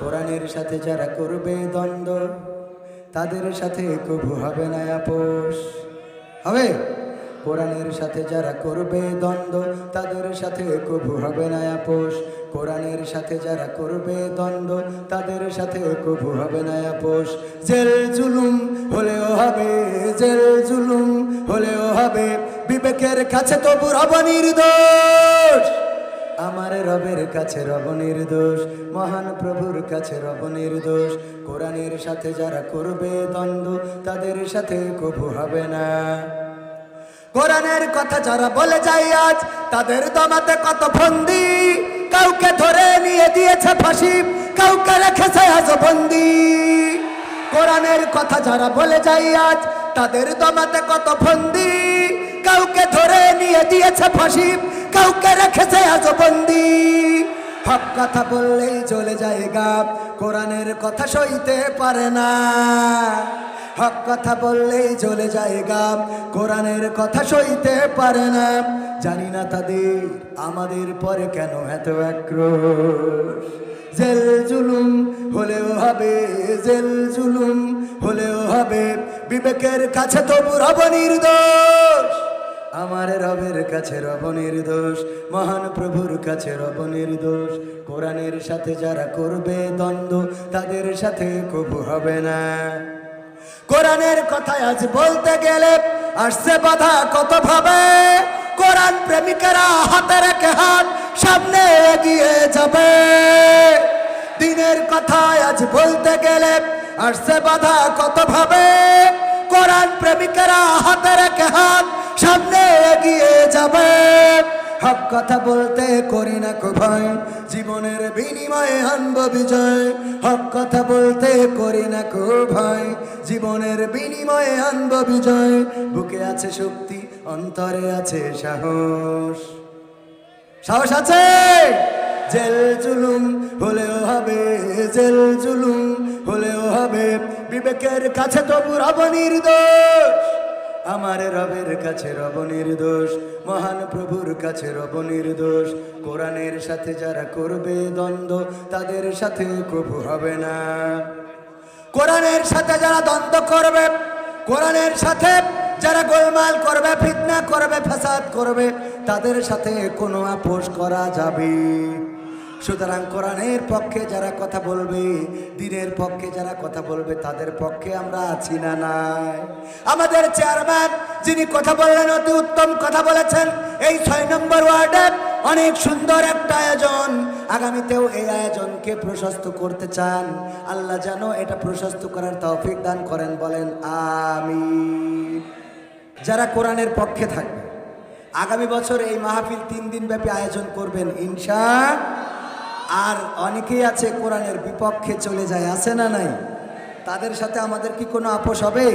কোরআনের সাথে যারা করবে দ্বন্দ্ব তাদের সাথে কবু হবে না আপোষ। হবে? কোরআনের সাথে যারা করবে দ্বন্দ্ব তাদের সাথে কবু হবে না আপোষ। কোরআনের সাথে যারা করবে দ্বন্দ্ব তাদের সাথে কবু হবে না আপোষ। জেল জুলুম হলেও হবে, জেল জুলুম হলেও হবে, বিবেকের কাছে তবু রব নির্দোষ। আমার রবের কাছে রব নির্দোষ, মহান প্রভুর কাছে রব নির্দোষ। কোরআনের সাথে যারা করবে দ্বন্দ্ব তাদের সাথে কবু হবে না। কোরআনের কথা যারা বলে যায় আজ তাদের দমাতে কত ফন্দি, কাউকে ধরে নিয়ে দিয়েছে ফাঁসি, কাউকে রেখেছে আজ বন্দি। কোরআনের কথা যারা বলে যায় আজ তাদের দমাতে কত ফন্দি, কাউকে ধরে নিয়ে দিয়েছে ফাঁসি, কাউকে রেখেছে আজ বন্দি। হক কথা বললেই চলে যায় গাব, কোরআনের কথা সইতে পারে না। হক কথা বললেই চলে যায় গাব, কোরআনের কথা সইতে পারে না। জানি না তাদের আমাদের পরে কেন এত আক্রোশ। জেল জুলুম হলেও হবে, জেল জুলুম হলেও হবে, বিবেকের কাছে তবু রব নির্দোষ। আমার রবের কাছে রব নির্দোষ, মহান প্রভুর কাছে রব নির্দোষ। কোরআনের সাথে যারা করবে দ্বন্দ্ব তাদের সাথে কবু হবে না। কোরআনের কথা আজ বলতে গেলে আসছে বাধা কত ভাবে, কোরআন প্রেমিকেরা হাতে রেখে হাত সামনে এগিয়ে যাবে। দিনের কথা আজ বলতে গেলে আসছে বাধা কত ভাবে, কোরআন প্রেমিকেরা হাতে রেখে হাত সামনে এগিয়ে যাবে। হক কথা বলতে করি না কো ভয়, জীবনের বিনিময়ে আনব বিজয়। হক কথা বলতে করি না কো ভয়, জীবনের বিনিময়ে আনব বিজয়। বুকে আছে শক্তি, অন্তরে আছে সাহস। সাহস আছে? জেল জুলুম হলেও হবে, জেল জুলুম হলেও হবে, বিবেকের কাছে তবু রব নির্দোষ। আমার রবের কাছে রব নির্দোষ, মহান প্রভুর কাছে রব নির্দোষ। কোরআনের সাথে যারা করবে দ্বন্দ্ব তাদের সাথে কবু হবে না। কোরআনের সাথে যারা দ্বন্দ্ব করবে, কোরআনের সাথে যারা গোলমাল করবে, ফিতনা করবে, ফাসাদ করবে, তাদের সাথে কোনো আপোষ করা যাবে। সুতরাং কোরআনের পক্ষে যারা কথা বলবে, দ্বীনের পক্ষে যারা কথা বলবে, তাদের পক্ষে আমরা আছি না নাই? আমাদের চেয়ারম্যান যিনি কথা বললেন, অতি উত্তম কথা বলেছেন। এই 6 নম্বর ওয়ার্ডে অনেক সুন্দর একটা আয়োজন, আগামীতেও এই আয়োজনকে প্রশস্ত করতে চান। আল্লাহ যেন এটা প্রশস্ত করার তৌফিক দান করেন, বলেন আমিন। যারা কোরআনের পক্ষে থাকবে আগামী বছর এই মাহফিল 3 দিন ব্যাপী আয়োজন করবেন ইনশাআল্লাহ। আর অনেকেই আছে কোরআনের বিপক্ষে চলে যায়, আছে না নাই? তাদের সাথে আমাদের কি কোনো আপোষ হবে?